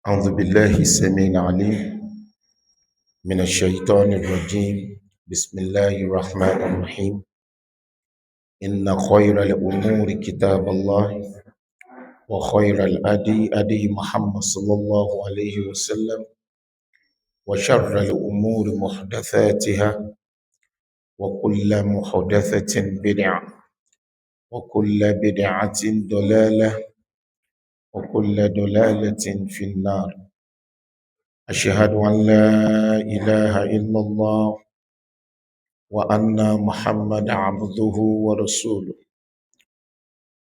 أعوذ بالله السميع العليم من الشيطان الرجيم بسم الله الرحمن الرحيم إن خير الأمور كتاب الله وخير الأدي أدي محمد صلى الله عليه وسلم وشر الأمور محدثاتها وكل محدثة بدعة وكل بدعة ضلالة وكل ضلالة في النار أشهد أن لا إله إلا الله وأن محمد عبده ورسوله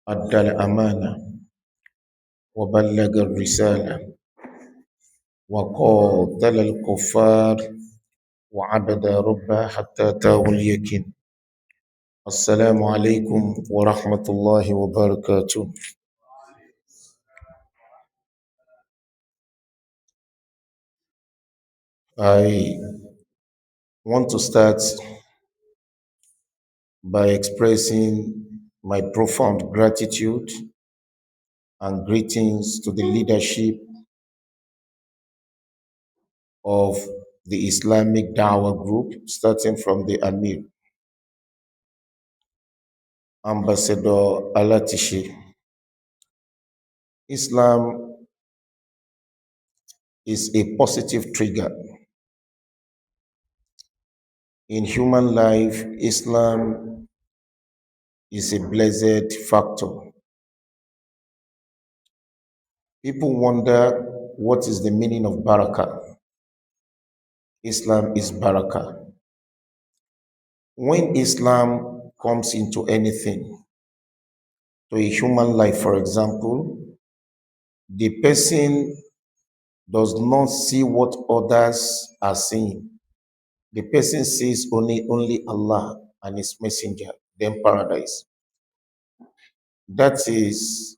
أدى الأمانة وبلغ الرسالة وقاتل الكفار وعبد ربه حتى أتاه اليقين. السلام عليكم ورحمة الله وبركاته. I want to start by expressing my profound gratitude and greetings to the leadership of the Islamic Dawah group, starting from the Amir, Ambassador Alatishi. Islam is a positive trigger. In human life, Islam is a blessed factor. People wonder what is the meaning of barakah. Islam is barakah. When Islam comes into anything, to a human life, for example, the person does not see what others are seeing. The person sees only Allah and His Messenger, then paradise. That is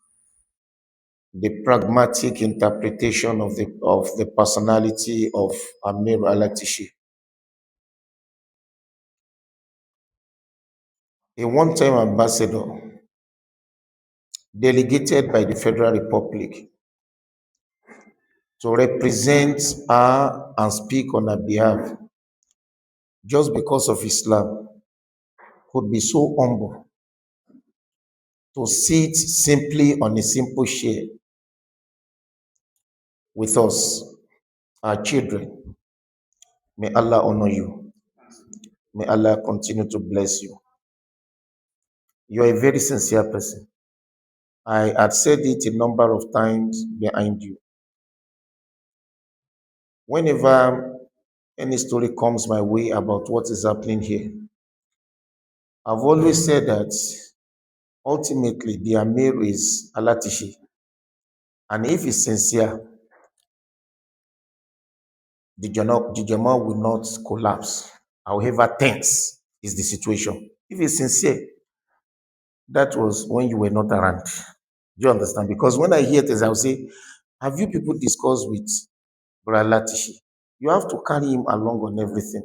the pragmatic interpretation of the personality of Amir Alatishi. A one-time ambassador delegated by the Federal Republic to represent her and speak on her behalf just because of Islam could be so humble to sit simply on a simple chair with us, our children. May Allah honor you. May Allah continue to bless you. You are a very sincere person. I had said it a number of times behind you. Whenever any story comes my way about what is happening here, I've always said that ultimately the Amir is Alatishi. And if he's sincere, the Jama will not collapse. However tense is the situation. If he's sincere, that was when you were not around. Do you understand? Because when I hear this, I'll say, have you people discussed with Brother Latishi? You have to carry him along on everything.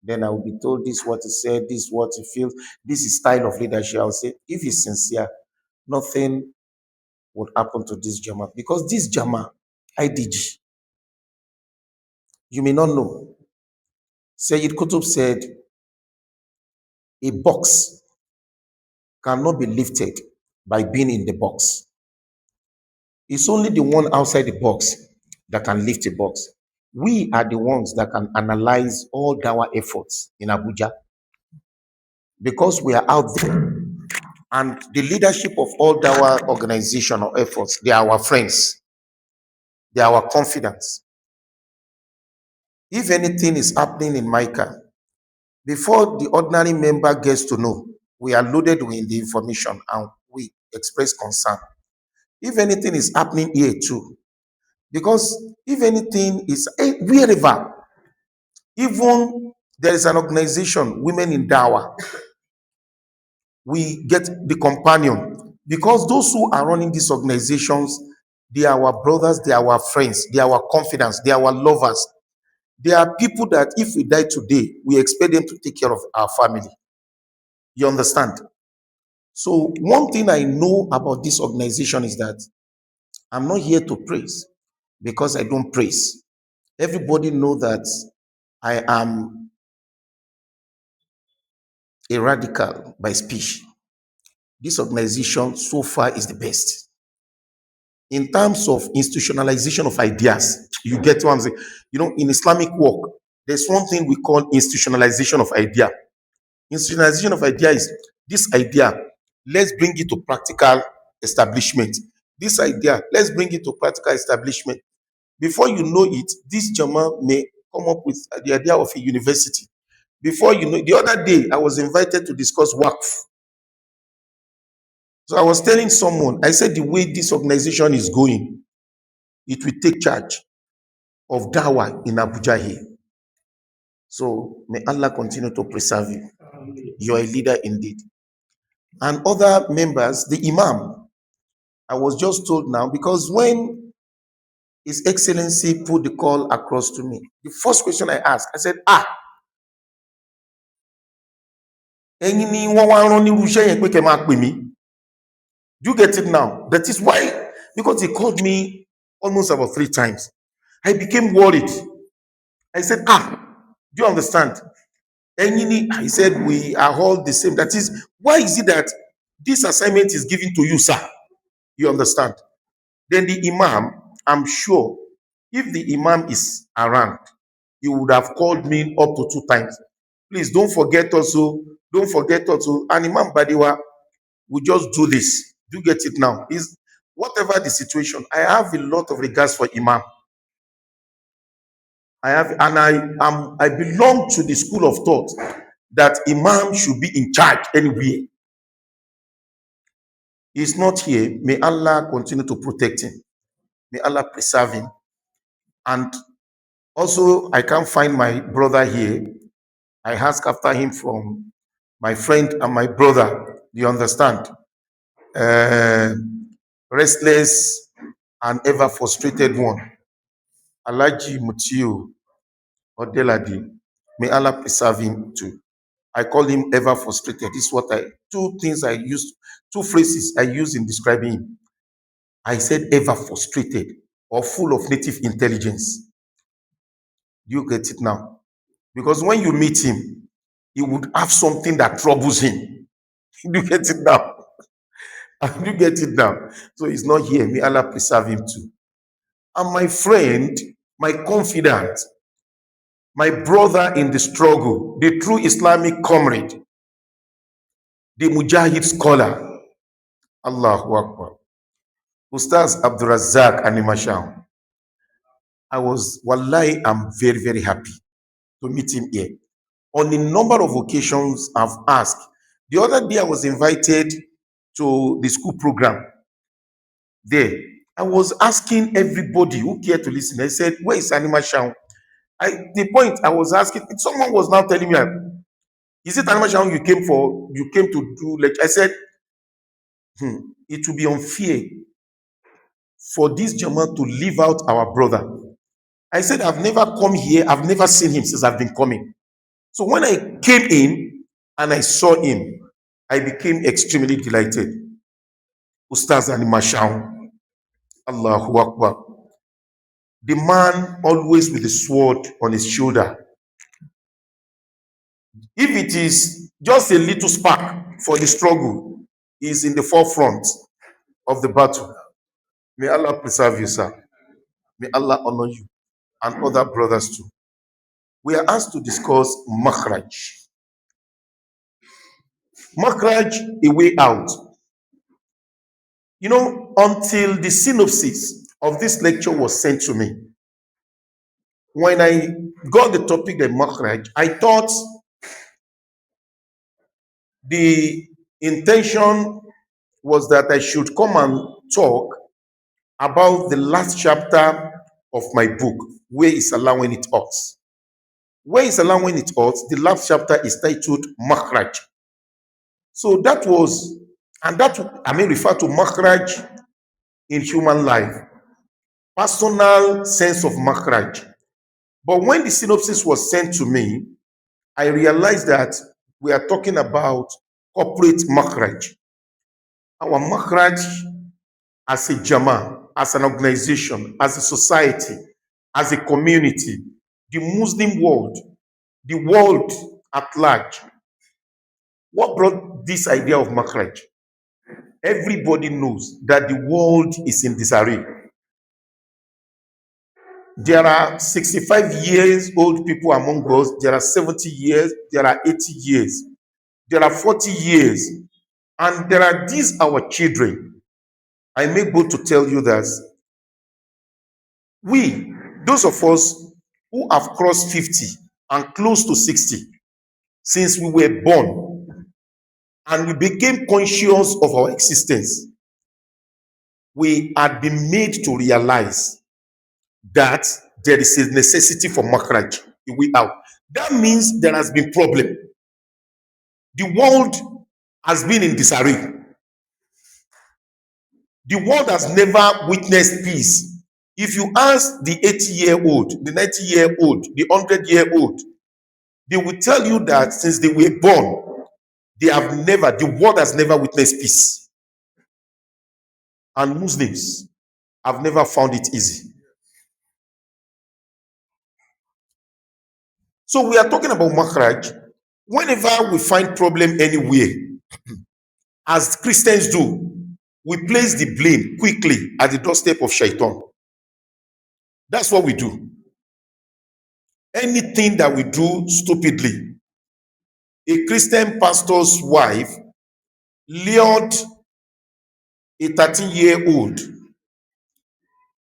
Then I will be told this is what he said, this is what he feels, this is style of leadership. I'll say, if he's sincere, nothing would happen to this Jama. Because this Jama, IDG, you may not know. Sayyid Qutb said, a box cannot be lifted by being in the box. It's only the one outside the box that can lift a box. We are the ones that can analyze all our efforts in Abuja because we are out there. And the leadership of all our organizational efforts, they are our friends. They are our confidants. If anything is happening in Micah, before the ordinary member gets to know, we are loaded with the information and we express concern. If anything is happening here too, because if anything is wherever, even there is an organization, Women in Dawa, we get the companion because those who are running these organizations, they are our brothers, they are our friends, they are our confidants, they are our lovers. They are people that if we die today, we expect them to take care of our family. You understand? So one thing I know about this organization is that I'm not here to praise. because I don't praise. Everybody know that I am a radical by speech. This organization so far is the best. In terms of institutionalization of ideas, you get what I'm saying? You know, in Islamic work, there's one thing we call institutionalization of idea. Institutionalization of idea is this idea, let's bring it to practical establishment. This idea, let's bring it to practical establishment. Before you know it, this Jama may come up with the idea of a university. Before you know, the other day I was invited to discuss WACF. So I was telling someone, I said the way this organization is going, it will take charge of Dawa in Abuja here. So may Allah continue to preserve you. You are a leader indeed. And other members, the Imam, I was just told now, because when His Excellency put the call across to me, the first question I asked, I said, ẹ̀yin ni wọ́n wá rán nírú iṣẹ́ yẹn pé kẹ́ máa pè mí. Do you get it now? That is why, because he called me almost about 3 times. I became worried. I said, do you understand? He said, we are all the same. That is, why is it that this assignment is given to you, sir? You understand? Then the Imam, I'm sure, if the Imam is around, he would have called me up to 2 times. Please don't forget also, and Imam Badiwa will just do this. Do you get it now? Is whatever the situation, I have a lot of regards for Imam. I belong to the school of thought that Imam should be in charge anywhere. He's not here. May Allah continue to protect him. May Allah preserve him. And also, I can't find my brother here. I ask after him from my friend and my brother. Do you understand? Restless and ever frustrated one. Alaji Mutiu Odeladi. May Allah preserve him too. I call him ever frustrated. This is what two phrases I use in describing him. I said ever frustrated or full of native intelligence. Do you get it now? Because when you meet him, he would have something that troubles him. Do you get it now? Do you get it now? So he's not here. May Allah preserve him too. And my friend, my confidant, my brother in the struggle, the true Islamic comrade, the Mujahid scholar, Allahu Akbar, Ustaz Abdurazak Animasham. Wallahi, I'm very, very happy to meet him here. On a number of occasions, I've asked. The other day, I was invited to the school program there. I was asking everybody who cared to listen. I said, where is Animasham? The point I was asking, someone was now telling me, is it Animasham you came to do lecture? I said, it will be unfair for this Jama to leave out our brother. I said, I've never come here. I've never seen him since I've been coming. So when I came in and I saw him, I became extremely delighted. Ustaz Animasham, Allahu Akbar. The man always with the sword on his shoulder. If it is just a little spark for the struggle, he is in the forefront of the battle. May Allah preserve you, sir. May Allah honor you and other brothers too. We are asked to discuss Makhraj. Makhraj, a way out. You know, until the synopsis of this lecture was sent to me, when I got the topic of Makhraj, I thought the intention was that I should come and talk about the last chapter of my book, Where is Allah When It Hurts? Where is Allah When It Hurts? The last chapter is titled Makhraj. So that was, and that I may refer to Makhraj in human life, personal sense of Makhraj. But when the synopsis was sent to me, I realized that we are talking about corporate Makhraj. Our Makhraj as a Jama, as an organization, as a society, as a community, the Muslim world, the world at large, what brought this idea of makhraj? Everybody knows that the world is in disarray. There are 65 years old people among us, there are 70 years, there are 80 years, there are 40 years, and there are these our children. I may go to tell you that we, those of us who have crossed 50 and close to 60, since we were born and we became conscious of our existence, we had been made to realize that there is a necessity for makhraj, a way out. That means there has been problem. The world has been in disarray. The world has never witnessed peace. If you ask the 80-year-old, the 90-year-old, the 100-year-old, they will tell you that since they were born, the world has never witnessed peace. And Muslims have never found it easy. So we are talking about makhraj. Whenever we find problem anywhere, as Christians do, we place the blame quickly at the doorstep of shaitan. That's what we do. Anything that we do stupidly, a Christian pastor's wife lured a 13-year-old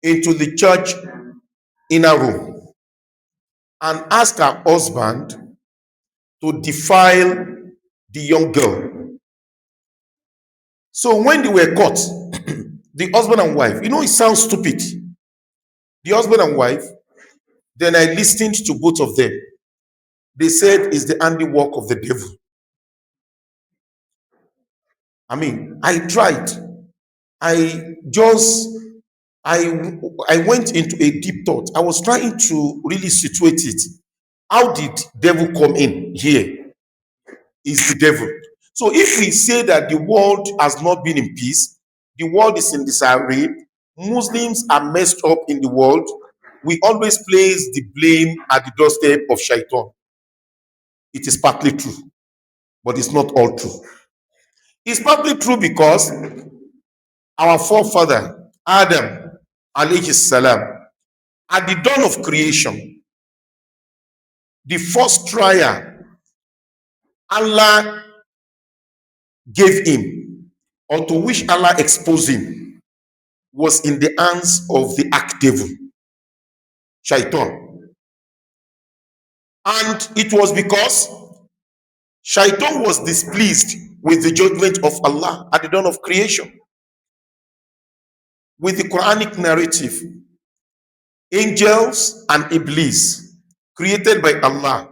into the church inner room and asked her husband to defile the young girl. So when they were caught, the husband and wife, it sounds stupid. The husband and wife, then I listened to both of them. They said it's the handiwork of the devil. I tried. I went into a deep thought. I was trying to really situate it. How did devil come in here? Is the devil. So if we say that the world has not been in peace, the world is in disarray, Muslims are messed up in the world, we always place the blame at the doorstep of shaitan. It is partly true, but it's not all true. It's partly true because our forefather, Adam, alayhi salam, at the dawn of creation, the first trial Allah gave him, or to which Allah exposed him, was in the hands of the archdevil, shaitan. And it was because shaitan was displeased with the judgment of Allah at the dawn of creation. With the Quranic narrative, angels and Iblis created by Allah,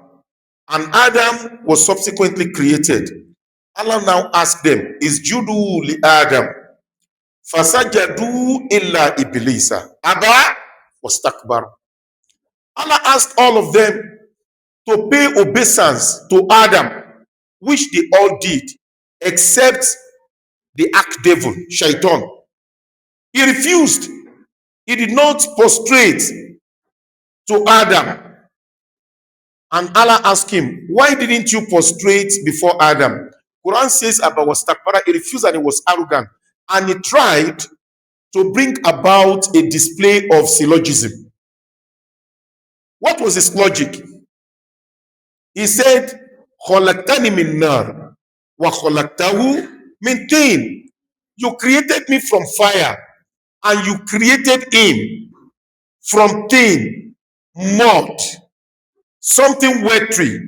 and Adam was subsequently created. Allah now asked them, is judu li Adam fasajadu illa iblisa aba wastakbar. Allah asked all of them to pay obeisance to Adam, which they all did, except the archdevil, shaitan. He refused. He did not prostrate to Adam. And Allah asked him, why didn't you prostrate before Adam? Quran says about wastakbara, he refused and he was arrogant. And he tried to bring about a display of syllogism. What was his logic? He said, khalaqtani min nar wa khalaqtahu min tin. You created me from fire and you created him from tin, mud, something watery.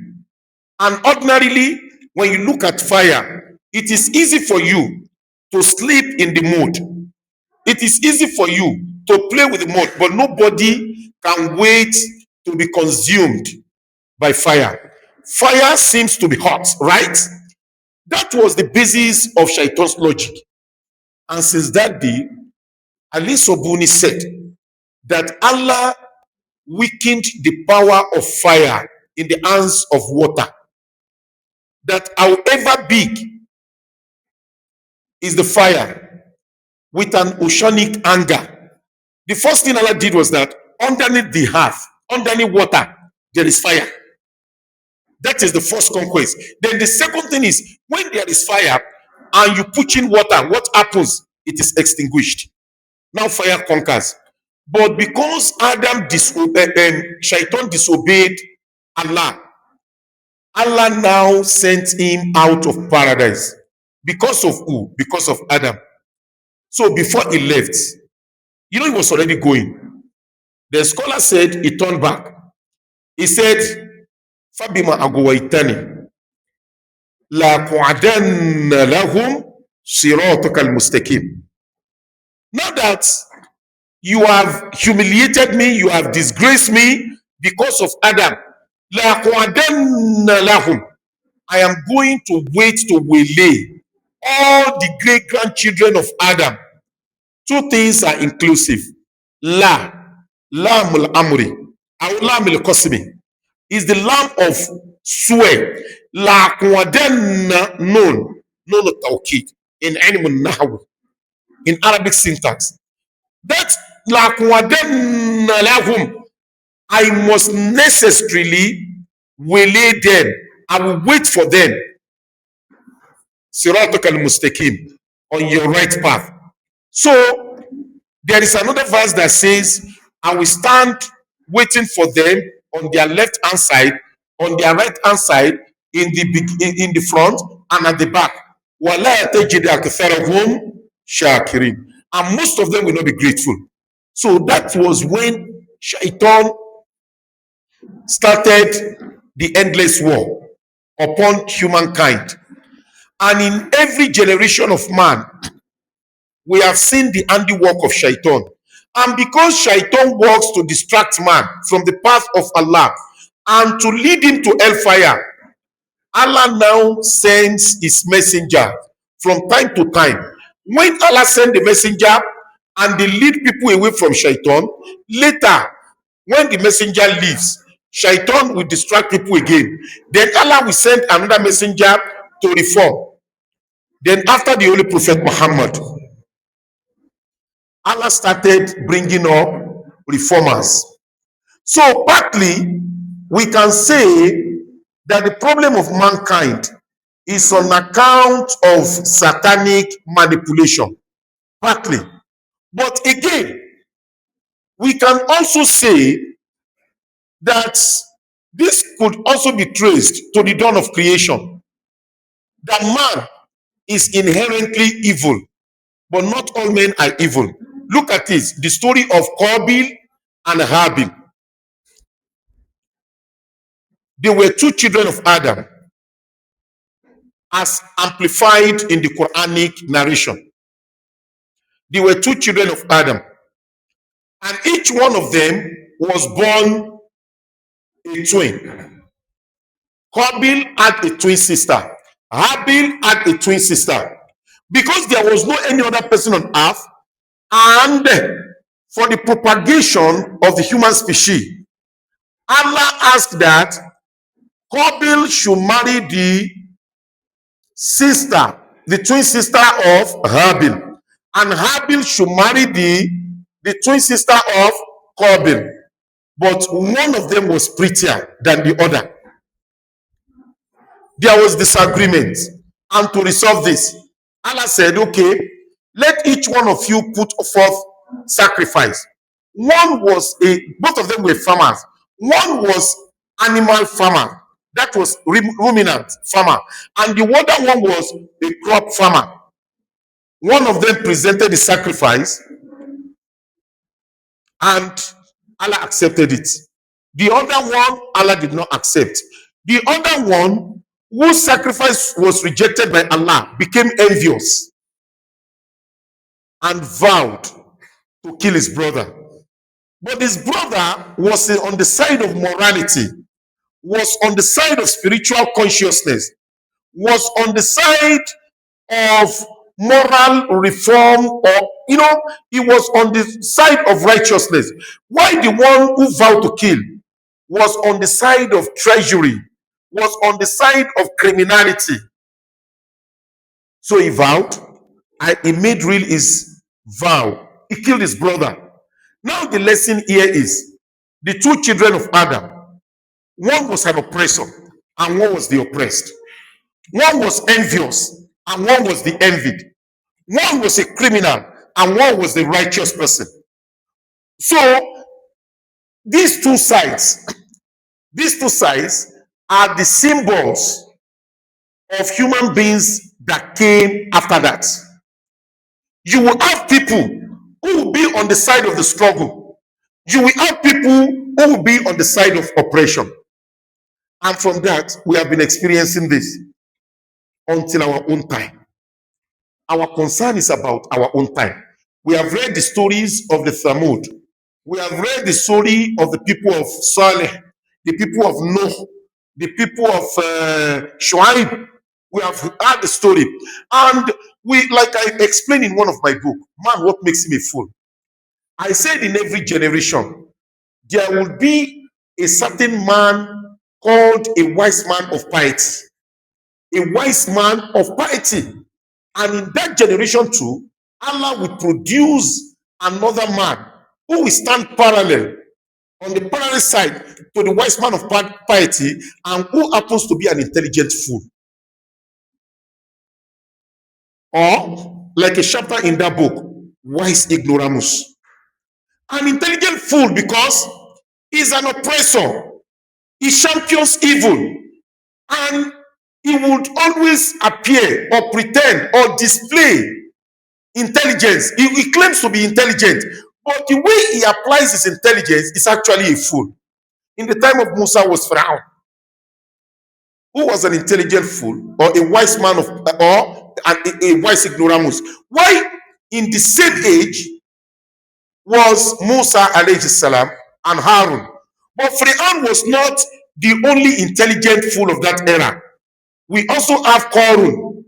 And ordinarily, when you look at fire, it is easy for you to sleep in the mud. It is easy for you to play with the mud, but nobody can wait to be consumed by fire. Fire seems to be hot, right? That was the basis of Shaitan's logic. And since that day, Ali Sobuni said that Allah weakened the power of fire in the hands of water. That however big is the fire, with an oceanic anger, The first thing Allah did was that underneath the earth, underneath water, there is fire. That is the first conquest. Then the second thing is when there is fire and you put in water, what happens? It is extinguished. Now fire conquers. But because Adam disobeyed and Shaitan disobeyed Allah, Allah now sent him out of paradise. Because of who? Because of Adam. So before he left, he was already going. The scholar said he turned back. He said, Fabima aguwaitani la qu'adanna lahum siratakal mustaqim. Now that you have humiliated me, you have disgraced me because of Adam, la qu'adanna lahum, I am going to wait to waylay all the great grandchildren of Adam. Two things are inclusive. Lam al-amri, or lam al-qasmi, is the lamb of swear. La quadanna nun tawkid in ilm nahw, in Arabic syntax. That la quadanna lahum, I must necessarily waylay them. I will wait for them. Siratakal mustaqim, on your right path. So there is another verse that says, I will stand waiting for them on their left hand side, on their right hand side, in the front and at the back. And most of them will not be grateful. So that was when Shaitan started the endless war upon humankind. And in every generation of man, we have seen the handiwork of Shaitan. And because Shaitan works to distract man from the path of Allah and to lead him to hellfire, Allah now sends his messenger from time to time. When Allah sends the messenger and they lead people away from Shaitan, later, when the messenger leaves, Shaitan will distract people again. Then Allah will send another messenger to reform. Then after the Holy Prophet Muhammad, Allah started bringing up reformers. So partly, we can say that the problem of mankind is on account of satanic manipulation. Partly. But again, we can also say that this could also be traced to the dawn of creation. That man is inherently evil, but not all men are evil. Look at this, the story of Qabil and Habil. They were two children of Adam, as amplified in the Quranic narration. They were two children of Adam, and each one of them was born a twin. Qabil had a twin sister. Habil had a twin sister. Because there was no any other person on earth, and for the propagation of the human species, Allah asked that Qabil should marry the sister, the twin sister of Habil, and Habil should marry the twin sister of Qabil. But one of them was prettier than the other. There was disagreement, and to resolve this, Allah said, okay, let each one of you put forth sacrifice. Both of them were farmers. One was animal farmer, that was ruminant farmer, and the other one was a crop farmer. One of them presented the sacrifice, and Allah accepted it. The other one, Allah did not accept. The other one, whose sacrifice was rejected by Allah, became envious and vowed to kill his brother. But his brother was on the side of morality, was on the side of spiritual consciousness, was on the side of moral reform, or he was on the side of righteousness. Why the one who vowed to kill was on the side of treachery, was on the side of criminality. So he vowed, and he made real his vow. He killed his brother. Now the lesson here is the two children of Adam. One was an oppressor and one was the oppressed. One was envious and one was the envied. One was a criminal and one was the righteous person. So these two sides, are the symbols of human beings that came after that. You will have people who will be on the side of the struggle. You will have people who will be on the side of oppression. And from that, we have been experiencing this until our own time. Our concern is about our own time. We have read the stories of the Thamud. We have read the story of the people of Saleh, the people of Noah, the people of Shuaib. We have heard the story. And we, like I explained in one of my books, man, what makes him a fool? I said in every generation, there will be a certain man called a wise man of piety. A wise man of piety. And in that generation too, Allah will produce another man who will stand parallel on the parallel side to the wise man of piety and who happens to be an intelligent fool. Or, like a chapter in that book, Wise Ignoramus. An intelligent fool because he's an oppressor. He champions evil. And he would always appear or pretend or display intelligence. He claims to be intelligent, but the way he applies his intelligence is actually a fool. In the time of Musa was Pharaoh, who was an intelligent fool or a wise man of or a wise ignoramus. Why in the same age was Musa alayhi salam and Harun, but Pharaoh was not the only intelligent fool of that era. We also have Korun.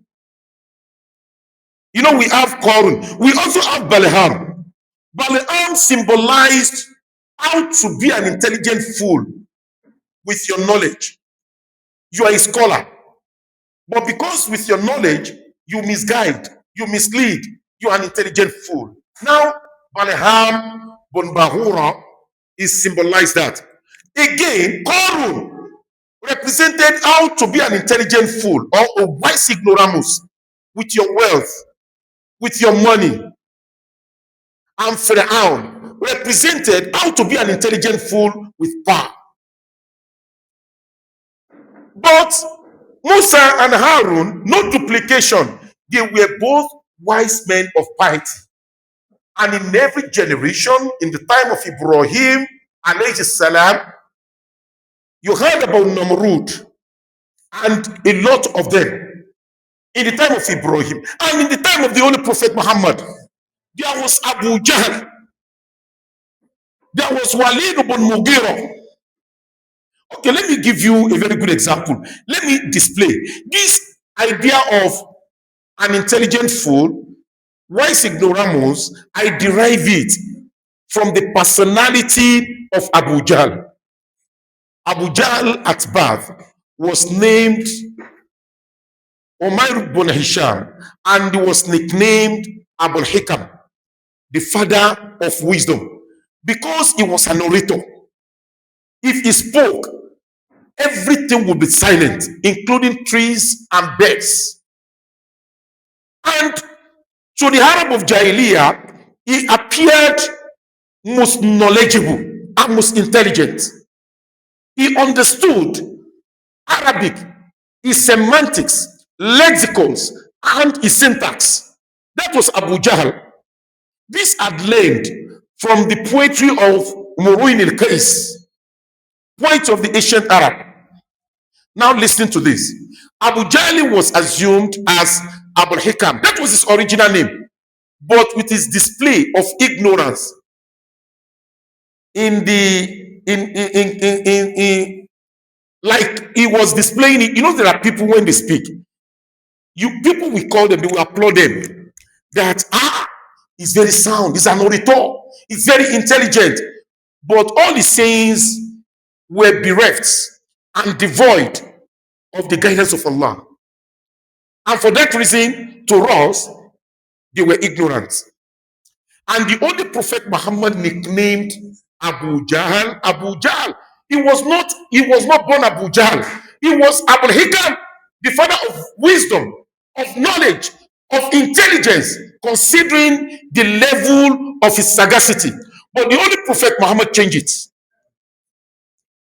You know, we have Korun. We also have Balaam. Balaam symbolized how to be an intelligent fool with your knowledge. You are a scholar. But because with your knowledge, you misguide, you mislead, you are an intelligent fool. Now, Balaam bon Bahura is symbolized that. Again, Korun represented how to be an intelligent fool or a wise ignoramus with your wealth, with your money. And Pharaoh represented how to be an intelligent fool with power. But Musa and Harun, no duplication. They were both wise men of piety. And in every generation, in the time of Ibrahim, alayhi salam, you heard about Namrud and a lot of them. In the time of Ibrahim and in the time of the Holy Prophet Muhammad, there was Abu Jahl, there was Walid ibn Mughira. Okay, let me give you a very good example. Let me display this idea of an intelligent fool, wise ignoramus. I derive it from the personality of Abu Jahl. Abu Jahl at birth was named Umayr ibn Hisham and he was nicknamed Abul Hikam, the father of wisdom, because he was an orator. If he spoke, everything would be silent, including trees and birds. And to the Arab of Jahiliyyah, he appeared most knowledgeable and most intelligent. He understood Arabic, his semantics, lexicons, and his syntax. That was Abu Jahl. This had learned from the poetry of Muruin al-Qais, poet of the ancient Arab. Now listen to this. Abu Jahl was assumed as Abu Hikam. That was his original name. But with his display of ignorance like he was displaying it. You know, there are people when they speak, people will call them, they will applaud them. That he's very sound, he's an orator, he's very intelligent. But all his sayings were bereft and devoid of the guidance of Allah. And for that reason, to us, they were ignorant. And the only prophet Muhammad nicknamed Abu Jahl, Abu Jahl. He was not born Abu Jahl. He was Abu Hikam, the father of wisdom, of knowledge, of intelligence, considering the level of his sagacity. But the only prophet Muhammad changed it.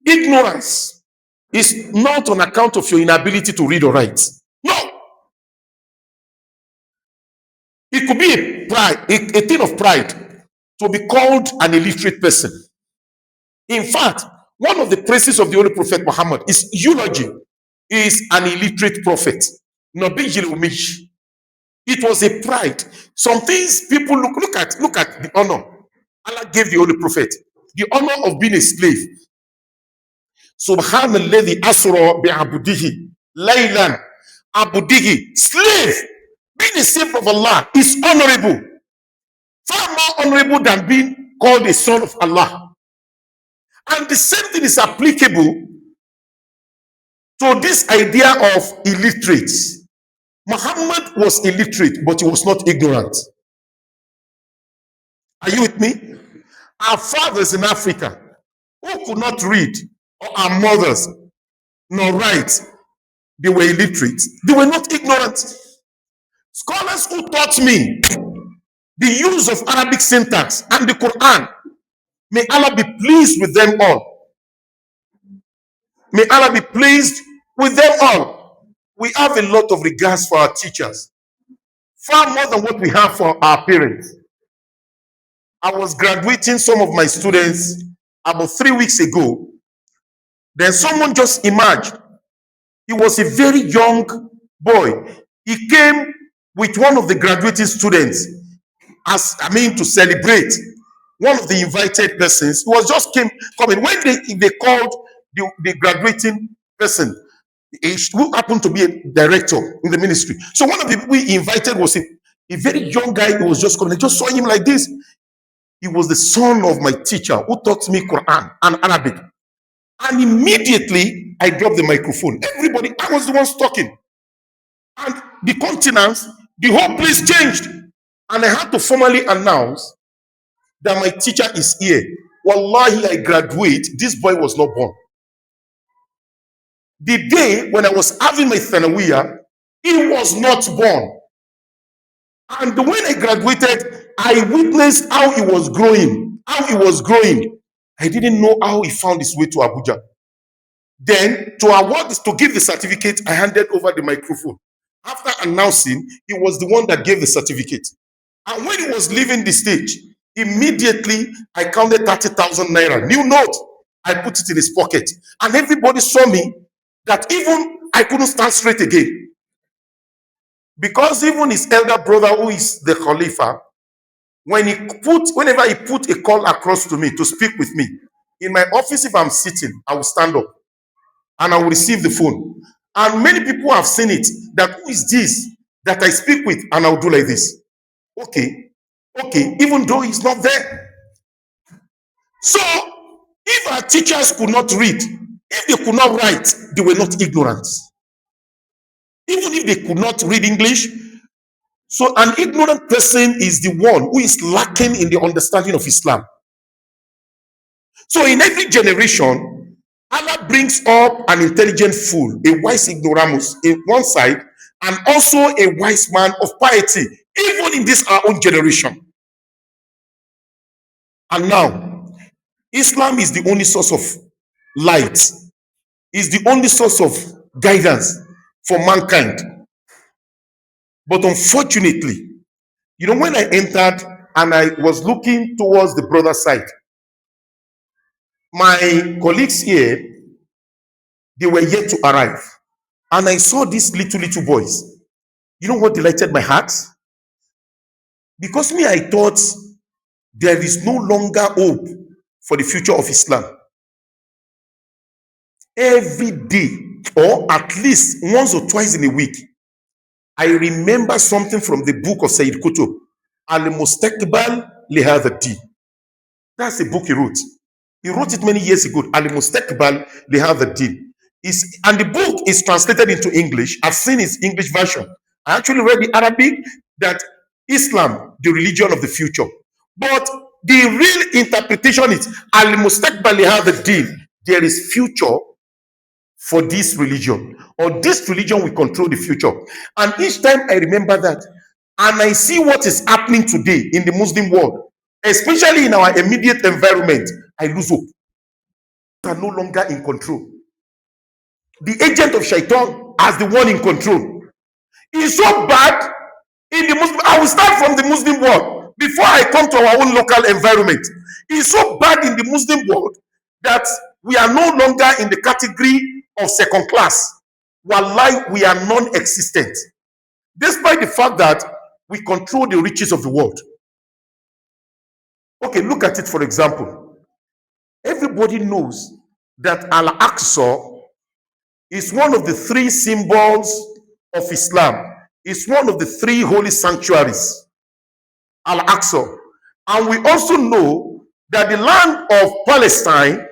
Ignorance is not on account of your inability to read or write. No, it could be a pride, a thing of pride to be called an illiterate person. In fact, one of the praises of the Holy Prophet Muhammad is eulogy. He is an illiterate prophet. Nabiyil Umish. It was a pride. Some things people look at the honor Allah gave the Holy Prophet. The honor of being a slave. Subhanalladhi asra bi abudihi laylan. Abudihi, slave. Being a slave of Allah is honorable. Far more honorable than being called a son of Allah. And the same thing is applicable to this idea of illiterate. Muhammad was illiterate, but he was not ignorant. Are you with me? Our fathers in Africa who could not read, or our mothers nor write, they were illiterate. They were not ignorant. Scholars who taught me the use of Arabic syntax and the Quran, may Allah be pleased with them all. May Allah be pleased with them all. We have a lot of regards for our teachers, far more than what we have for our parents. I was graduating some of my students about 3 weeks ago. Then someone just emerged. He was a very young boy. He came with one of the graduating students to celebrate. One of the invited persons, he was just coming. When they called the graduating person, who happened to be a director in the ministry. So one of the people we invited was a very young guy who was just coming. I just saw him like this. He was the son of my teacher who taught me Quran and Arabic. And immediately I dropped the microphone. Everybody, I was the one talking. And the countenance, the whole place changed. And I had to formally announce that my teacher is here. Wallahi, I graduate. This boy was not born. The day when I was having my Thanawiyah, he was not born. And when I graduated, I witnessed how he was growing. I didn't know how he found his way to Abuja. Then, to give the certificate, I handed over the microphone. After announcing, he was the one that gave the certificate. And when he was leaving the stage, immediately I counted 30,000 naira, new note. I put it in his pocket. And everybody saw me that even I couldn't stand straight again. Because even his elder brother, who is the Khalifa, whenever he put a call across to me to speak with me, in my office, if I'm sitting, I will stand up and I will receive the phone. And many people have seen it, that who is this that I speak with, and I'll do like this. Okay, even though he's not there. So, if our teachers could not read, if they could not write, they were not ignorant. Even if they could not read English, so an ignorant person is the one who is lacking in the understanding of Islam. So in every generation, Allah brings up an intelligent fool, a wise ignoramus in one side, and also a wise man of piety, even in this our own generation. And now, Islam is the only source of light, is the only source of guidance for mankind. But unfortunately, when I entered and I was looking towards the brother side, my colleagues here, they were yet to arrive. And I saw these little boys. You know what delighted my heart? Because I thought there is no longer hope for the future of Islam. Every day, or at least once or twice in a week, I remember something from the book of Sayyid Qutb, Al-Mustaqbal Lihadha Din. That's the book he wrote. He wrote it many years ago, Al-Mustaqbal Lihadha Din. And the book is translated into English. I've seen its English version. I actually read the Arabic, that Islam, the religion of the future. But the real interpretation is al-mustaqbali hadha din. There is future for this religion, or this religion will control the future. And each time I remember that, and I see what is happening today in the Muslim world, especially in our immediate environment, I lose hope. We are no longer in control. The agent of shaitan as the one in control. It's so bad in the Muslim. I will start from the Muslim world before I come to our own local environment. It's so bad in the Muslim world that we are no longer in the category of second class. Wallahi, we are non-existent, despite the fact that we control the riches of the world. Okay, look at it for example. Everybody knows that Al-Aqsa is one of the three symbols of Islam. It's one of the three holy sanctuaries, Al-Aqsa. And we also know that the land of Palestine,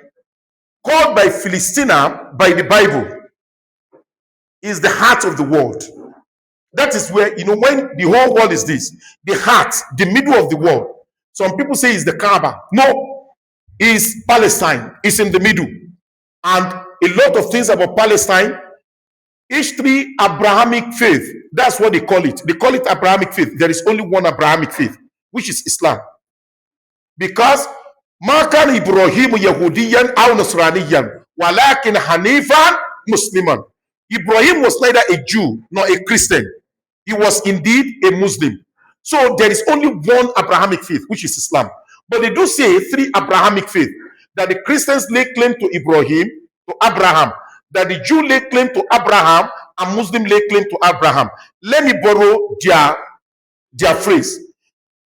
called by Philistina by the Bible, is the heart of the world. That is where, when the whole world is this, the heart, the middle of the world. Some people say it's the Kaaba. No, it's Palestine. It's in the middle. And a lot of things about Palestine, each three Abrahamic faith, that's what they call it. They call it Abrahamic faith. There is only one Abrahamic faith, which is Islam. Because ما كان إبراهيم يهوديا أو نصرانيا ولكن حنيفا مسلما. Ibrahim was neither a Jew nor a Christian. He was indeed a Muslim. So there is only one Abrahamic faith, which is Islam. But they do say three Abrahamic faith. That the Christians lay claim to Ibrahim, to Abraham. That the Jew lay claim to Abraham, and Muslim lay claim to Abraham. Let me borrow their phrase.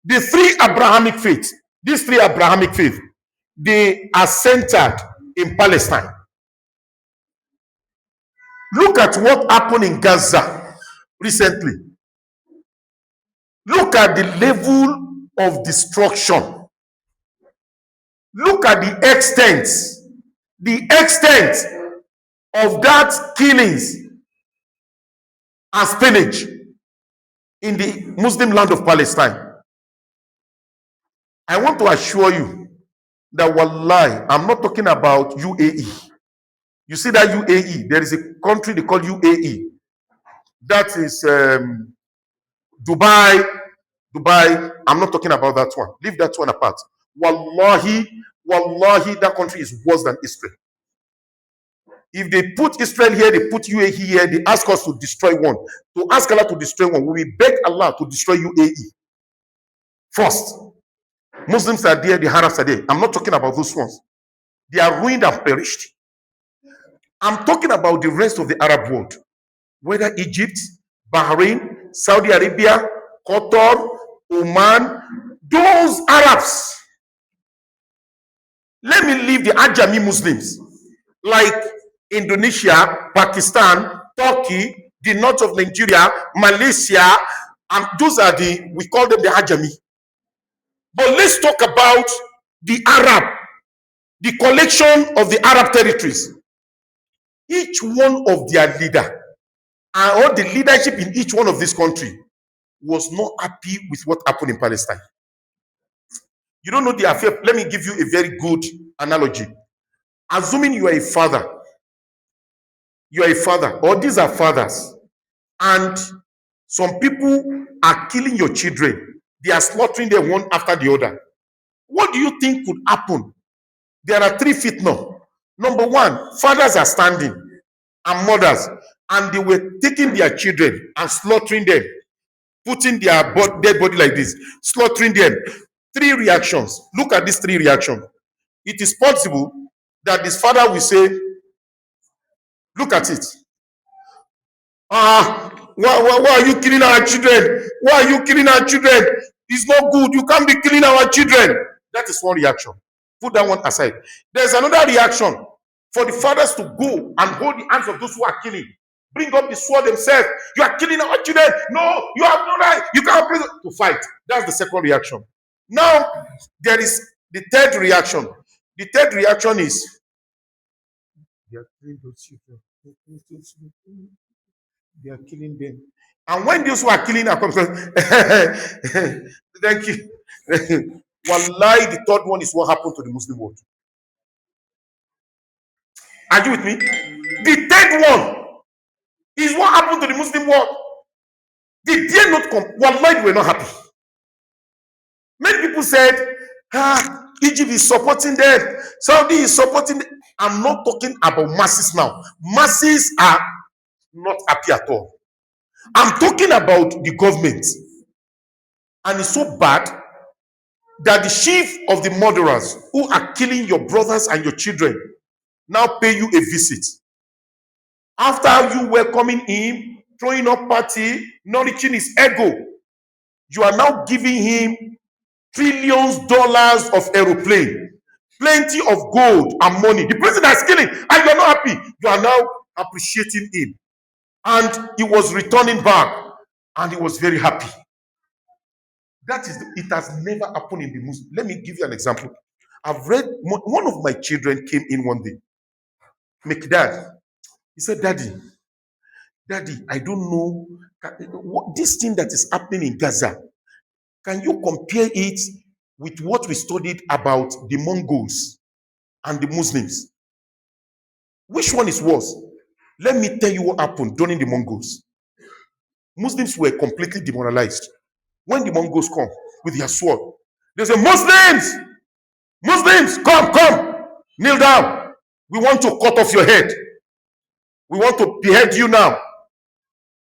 The three Abrahamic faiths, these three Abrahamic faiths, they are centered in Palestine. Look at what happened in Gaza recently. Look at the level of destruction. Look at the extent of that killings and spillage in the Muslim land of Palestine. I want to assure you that wallahi, I'm not talking about UAE. You see that UAE, there is a country they call UAE. That is Dubai. I'm not talking about that one. Leave that one apart. Wallahi, that country is worse than Israel. If they put Israel here, they put UAE here, they ask us to destroy one. To ask Allah to destroy one, we will beg Allah to destroy UAE first. Muslims are there, the Arabs are there. I'm not talking about those ones. They are ruined and perished. I'm talking about the rest of the Arab world. Whether Egypt, Bahrain, Saudi Arabia, Qatar, Oman, those Arabs. Let me leave the Ajami Muslims like Indonesia, Pakistan, Turkey, the north of Nigeria, Malaysia, and those are we call them the Ajami. But let's talk about the Arab, the collection of the Arab territories. Each one of their leader, and all the leadership in each one of this country was not happy with what happened in Palestine. You don't know the affair. Let me give you a very good analogy. Assuming you are a father, or these are fathers, and some people are killing your children. They are slaughtering them one after the other. What do you think could happen? There are three fitna. Number one, fathers are standing and mothers, and they were taking their children and slaughtering them, putting their dead body like this, slaughtering them. Three reactions. Look at these three reactions. It is possible that this father will say, look at it. Why are you killing our children? Why are you killing our children? It's not good. You can't be killing our children. That is one reaction. Put that one aside. There's another reaction for the fathers to go and hold the hands of those who are killing. Bring up the sword themselves. You are killing our children. No, you have no right. You can't play to fight. That's the second reaction. Now, there is the third reaction. The third reaction is they are killing those children. They are killing them. And when those who are killing are coming, thank you. Wallahi, the third one is what happened to the Muslim world. Are you with me? The third one is what happened to the Muslim world. They dare not come. Wallahi, they were not happy. Many people said, Egypt is supporting them. Saudi is supporting them. I'm not talking about masses now. Masses are not happy at all. I'm talking about the government. And it's so bad that the chief of the murderers who are killing your brothers and your children now pay you a visit. After you welcoming him, throwing up party, nourishing his ego, you are now giving him trillions dollars of aeroplane, plenty of gold and money. The president is killing, and you are not happy. You are now appreciating him. And he was returning back, and he was very happy. That is, it has never happened in the Muslim. Let me give you an example. I've read, one of my children came in one day. Dad, he said, Daddy, I don't know what this thing that is happening in Gaza. Can you compare it with what we studied about the Mongols and the Muslims? Which one is worse? Let me tell you what happened during the Mongols. Muslims were completely demoralized. When the Mongols come with their sword, they say, Muslims, come, kneel down. We want to cut off your head. We want to behead you now.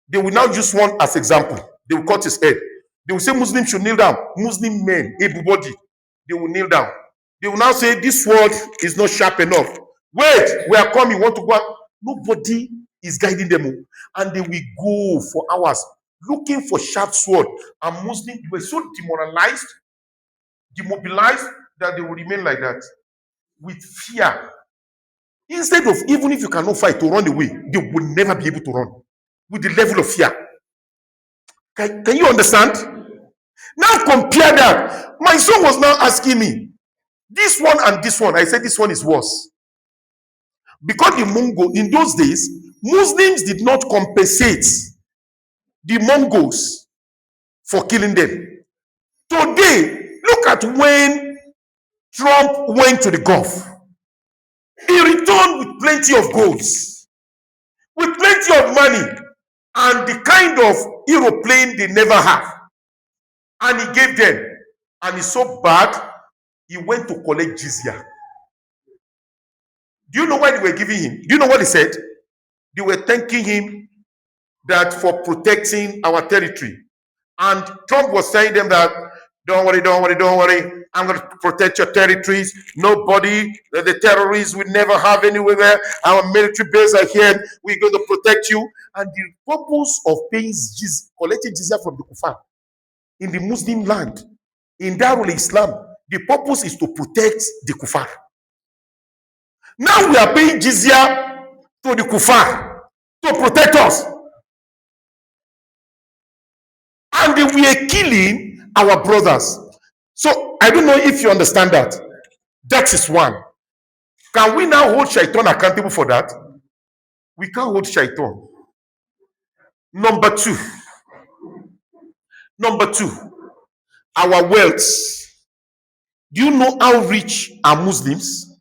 They will now use one as example. They will cut his head. They will say Muslims should kneel down. Muslim men, able-bodied, they will kneel down. They will now say this sword is not sharp enough. Wait, we are coming, want to go out. Nobody is guiding them. And they will go for hours looking for sharp sword. And Muslims were so demoralized, demobilized, that they will remain like that with fear. Instead of, even if you cannot fight, to run away, they will never be able to run with the level of fear. Can you understand? Now compare that. My son was now asking me, this one and this one. I said this one is worse. Because the Mongol, in those days, Muslims did not compensate the Mongols for killing them. Today, look at when Trump went to the Gulf. He returned with plenty of golds, with plenty of money, and the kind of aeroplane they never have. And he gave them. And it's so bad, he went to collect jizya. Do you know why they were giving him? Do you know what he said? They were thanking him that for protecting our territory. And Trump was saying them that, don't worry, I'm going to protect your territories. Nobody, the terrorists will never have anywhere. Our military base are here. We're going to protect you. And the purpose of paying collecting jizya from the kuffar in the Muslim land, in Darul Islam, the purpose is to protect the kuffar. Now we are paying jizya to the kuffar to protect us. And we are killing our brothers. So I don't know if you understand that. That is one. Can we now hold Shaitan accountable for that? We can't hold Shaitan. Number two, our wealth. Do you know how rich are Muslims?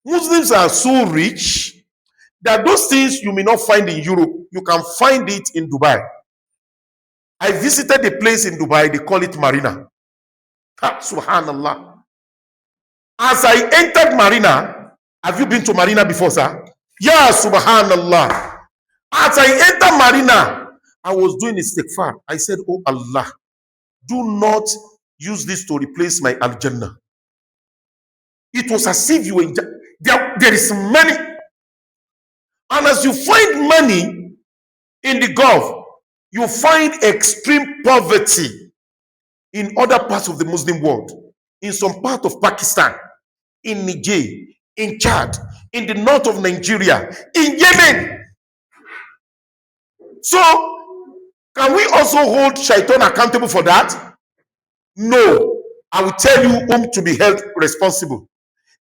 Muslims are so rich that those things you may not find in Europe, you can find it in Dubai. I visited a place in Dubai, they call it Marina. Subhanallah. As I entered Marina, have you been to Marina before, sir? Yeah, Subhanallah. As I entered Marina, I was doing istighfar. I said, oh Allah, do not use this to replace my Al-Jannah. It was as if you were there is money. And as you find money in the Gulf, you find extreme poverty in other parts of the Muslim world, in some part of Pakistan, in Niger, in Chad, in the north of Nigeria, in Yemen. So, can we also hold Shaitan accountable for that? No. I will tell you whom to be held responsible.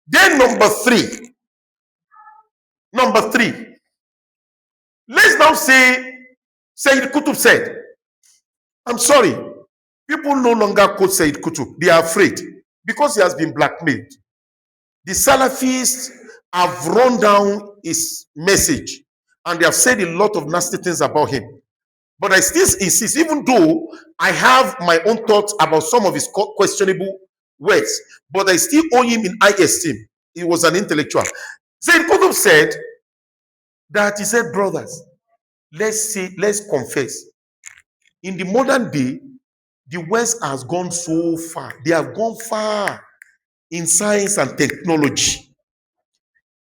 Then number three. Let's now say Sayyid Qutb said, I'm sorry, People no longer quote Said Qutb. They are afraid because he has been blackmailed. The Salafists have run down his message and they have said a lot of nasty things about him. But I still insist, even though I have my own thoughts about some of his questionable words, but I still owe him in high esteem. He was an intellectual. Said Qutb said that he said, brothers, let's confess. In the modern day, the West has gone so far. They have gone far in science and technology.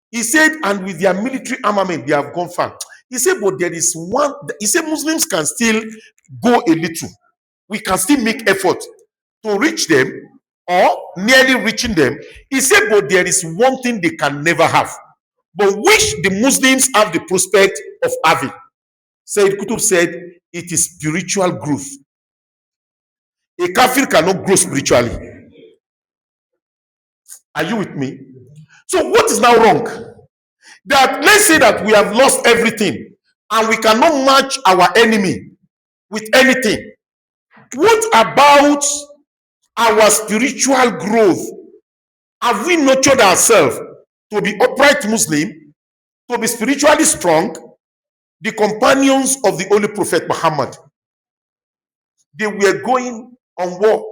He said, and with their military armament, they have gone far. He said, but there is one, he said, Muslims can still go a little. We can still make effort to reach them or nearly reaching them. He said, but there is one thing they can never have, but which the Muslims have the prospect of having. Said Qutb said, it is spiritual growth. A kafir cannot grow spiritually. Are you with me? So what is now wrong? That let's say that we have lost everything and we cannot match our enemy with anything. What about our spiritual growth? Have we nurtured ourselves to be upright Muslim, to be spiritually strong? The companions of the Holy Prophet Muhammad, they were going on war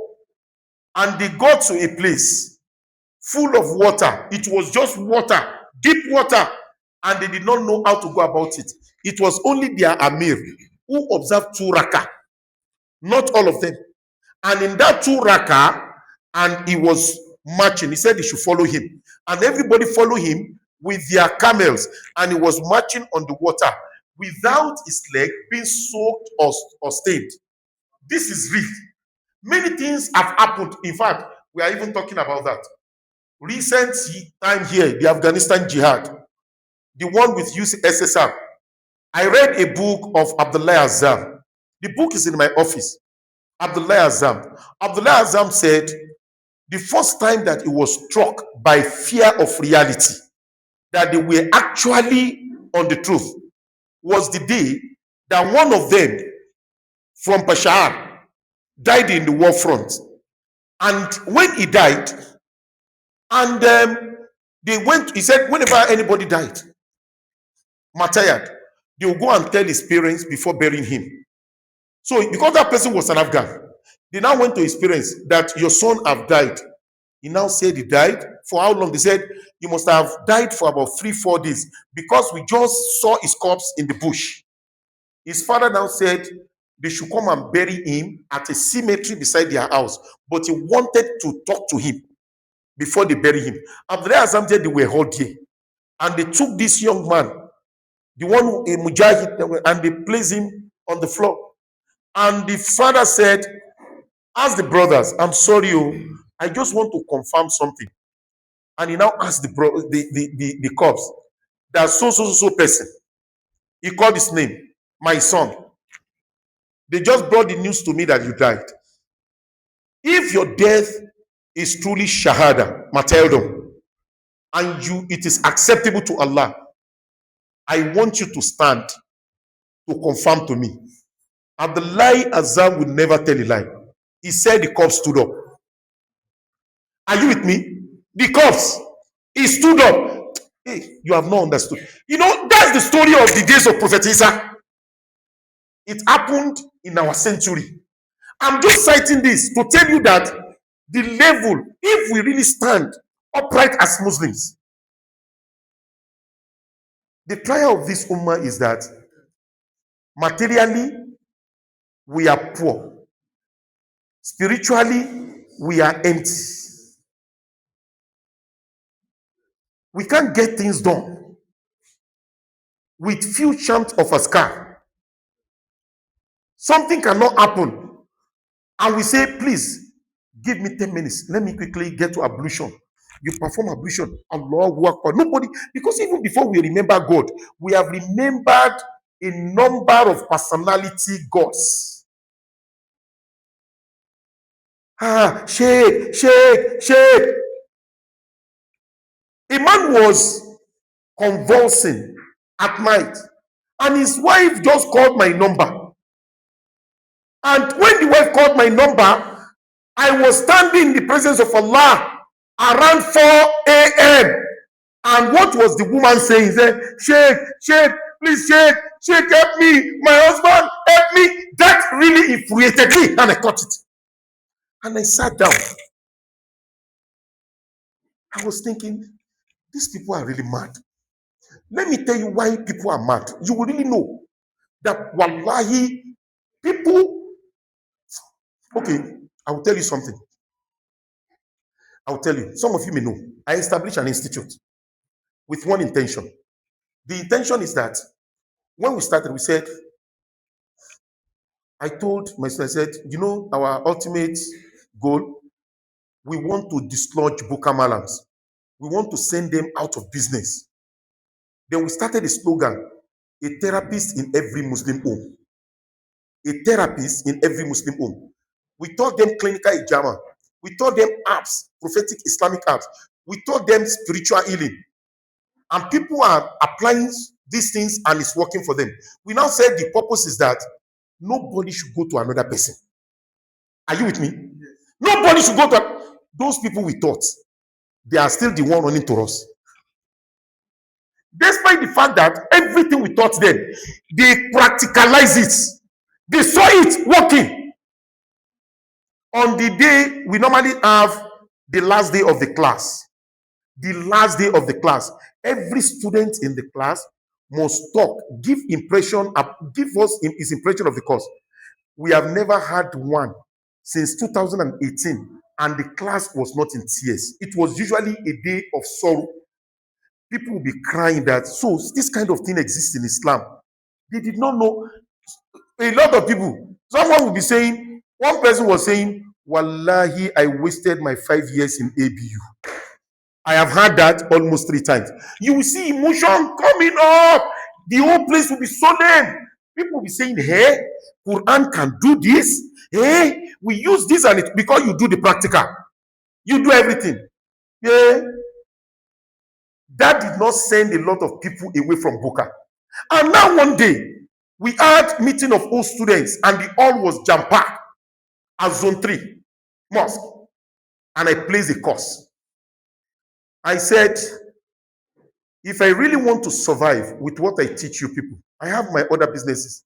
and they got to a place full of water. It was just water, deep water, and they did not know how to go about it. It was only their Amir who observed 2 rakah, not all of them. And in that 2 rakah, and he was marching, he said he should follow him. And everybody followed him with their camels, and he was marching on the water without his leg being soaked or stained. This is real. Many things have happened. In fact, we are even talking about that. Recent time here, the Afghanistan jihad, the one with USSR. I read a book of Abdullah Azam. The book is in my office. Abdullah Azam. Abdullah Azam said the first time that he was struck by fear of reality, that they were actually on the truth, was the day that one of them from Peshawar died in the war front. And when he died, and they went, he said, whenever anybody died, martyred, they will go and tell his parents before burying him. So because that person was an Afghan, they now went to his parents that your son have died. He now said he died. For how long? They said he must have died for about 3-4 days because we just saw his corpse in the bush. His father now said they should come and bury him at a cemetery beside their house, but he wanted to talk to him before they bury him. Abdullah Azam said they were all there, and they took this young man, the one who a mujahid, and they placed him on the floor. And the father said, ask the brothers, I'm sorry, I just want to confirm something. And he now asked the corpse, that so person. He called his name, my son. They just brought the news to me that you died. If your death is truly shahada, martyrdom, and it is acceptable to Allah, I want you to stand to confirm to me. Abdullah Azam would never tell a lie. He said the corpse stood up. Are you with me? The corpse, he stood up. Hey, you have not understood. You know, that's the story of the days of Prophet Isa. It happened in our century. I'm just citing this to tell you that the level, if we really stand upright as Muslims, the trial of this ummah is that materially we are poor, spiritually we are empty. We can't get things done with few chants of askar. Something cannot happen, and we say, please give me 10 minutes, let me quickly get to ablution. You perform ablution, Allahu Akbar. Nobody, because even before we remember God, we have remembered a number of personality gods. Sheikh. A man was convulsing at night, and his wife just called my number. And when the wife called my number. I was standing in the presence of Allah around 4 a.m. And what was the woman saying? He said, Sheikh, please, Sheikh, help me. My husband, help me. That really infuriated me, and I caught it. And I sat down. I was thinking, these people are really mad. Let me tell you why people are mad. You will really know that wallahi, people. Okay, I will tell you something. I will tell you. Some of you may know. I established an institute with one intention. The intention is that when we started, we said, I told my students, I said, our ultimate goal, we want to dislodge Bukamalams. We want to send them out of business. Then we started a slogan, a therapist in every Muslim home. A therapist in every Muslim home. We taught them clinical ijama. We taught them apps, prophetic Islamic apps. We taught them spiritual healing. And people are applying these things and it's working for them. We now said the purpose is that nobody should go to another person. Are you with me? Yes. Nobody should go to those people we taught. They are still the one running to us. Despite the fact that everything we taught them, they practicalize it. They saw it working. On the day, we normally have the last day of the class. The last day of the class. Every student in the class must talk, give us his impression of the course. We have never had one since 2018, and the class was not in tears. It was usually a day of sorrow. People will be crying that, so this kind of thing exists in Islam. They did not know. A lot of people, someone will be saying, one person was saying, Wallahi, I wasted my 5 years in ABU. I have heard that almost 3 times. You will see emotion coming up. The whole place will be solemn. People will be saying, hey, Quran can do this. Hey, we use this and it because you do the practical. You do everything. Yeah. That did not send a lot of people away from Boka. And now one day, we had meeting of all students and the hall was jam-packed at Zone 3 Mosque. And I placed a course. I said, if I really want to survive with what I teach you people, I have my other businesses.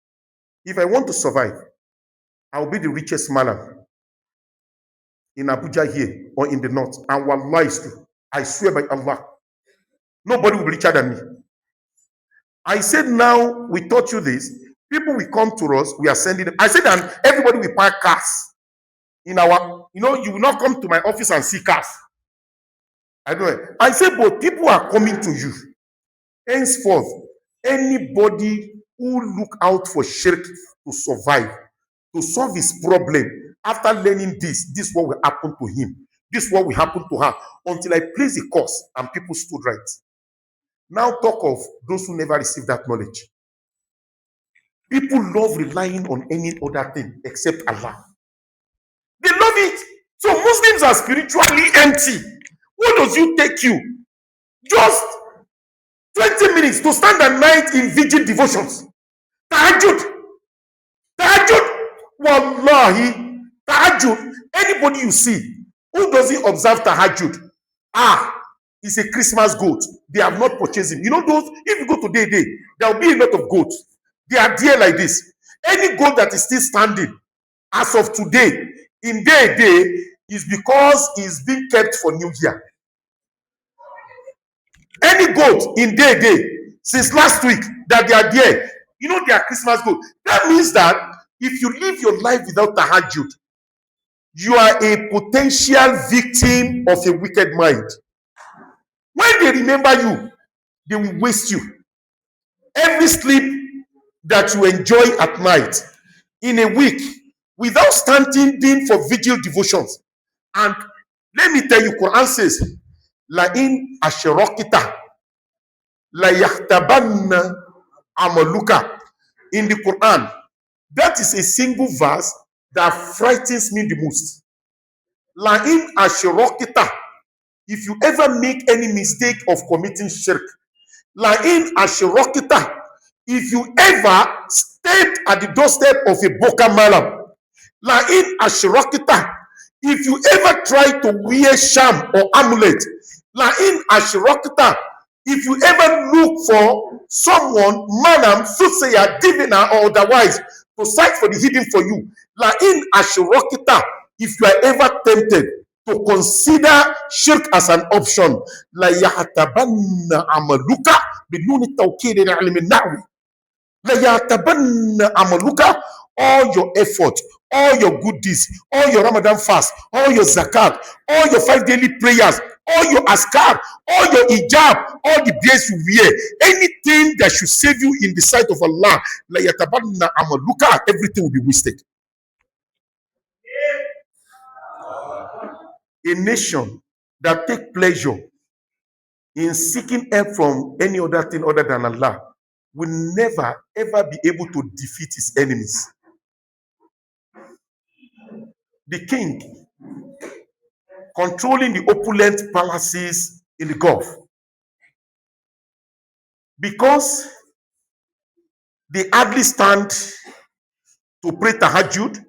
If I want to survive, I'll be the richest man in Abuja here or in the north. And wallahi is true. I swear by Allah, nobody will be richer than me. I said, now we taught you this. People will come to us, we are sending them. I said, and everybody will park cars in our, you will not come to my office and see cars. I don't know. I said, but people are coming to you. Henceforth, anybody who look out for shirk to survive, to solve his problem, after learning this is what will happen to him. This is what will happen to her. Until I place a course and people stood right. Now talk of those who never received that knowledge. People love relying on any other thing except Allah. They love it. So Muslims are spiritually empty. What does it take you? Just 20 minutes to stand at night in vigil devotions. Tahajjud. Tahajjud. Wallahi. Tahajjud. Anybody you see who doesn't observe Tahajjud, it's a Christmas goat. They have not purchased him. Those, if you go to day, there will be a lot of goats. They are there like this. Any goat that is still standing as of today, in day, is because it's being kept for New Year. Any goat in day, since last week, that they are there, they are Christmas goats. That means that if you live your life without Tahajjud, you are a potential victim of a wicked mind. When they remember you, they will waste you. Every sleep that you enjoy at night in a week without standing for vigil devotions. And let me tell you, Quran says, La in asherokita la yahtabanna amaluka. In the Quran, that is a single verse that frightens me the most. La in asherokita. If you ever make any mistake of committing shirk, la in asherokita. If you ever stepped at the doorstep of a Boka Malam, La in ashrakta. If you ever try to wear sham or amulet, la in ashrakta. If you ever look for someone, manam, soothsayer, diviner, or otherwise, to search for the hidden for you, la in ashrakta. If you are ever tempted to consider shirk as an option, la yahtabanna amaluka biduni tawkid al-ilm an-nahwi. Amaluka, all your effort, all your good deeds, all your Ramadan fast, all your zakat, all your 5 daily prayers, all your askar, all your hijab, all the beards you wear, anything that should save you in the sight of Allah, amaluka, everything will be wasted. A nation that take pleasure in seeking help from any other thing other than Allah will never ever be able to defeat its enemies. The king controlling the opulent palaces in the Gulf, because they hardly stand to pray tahajjud,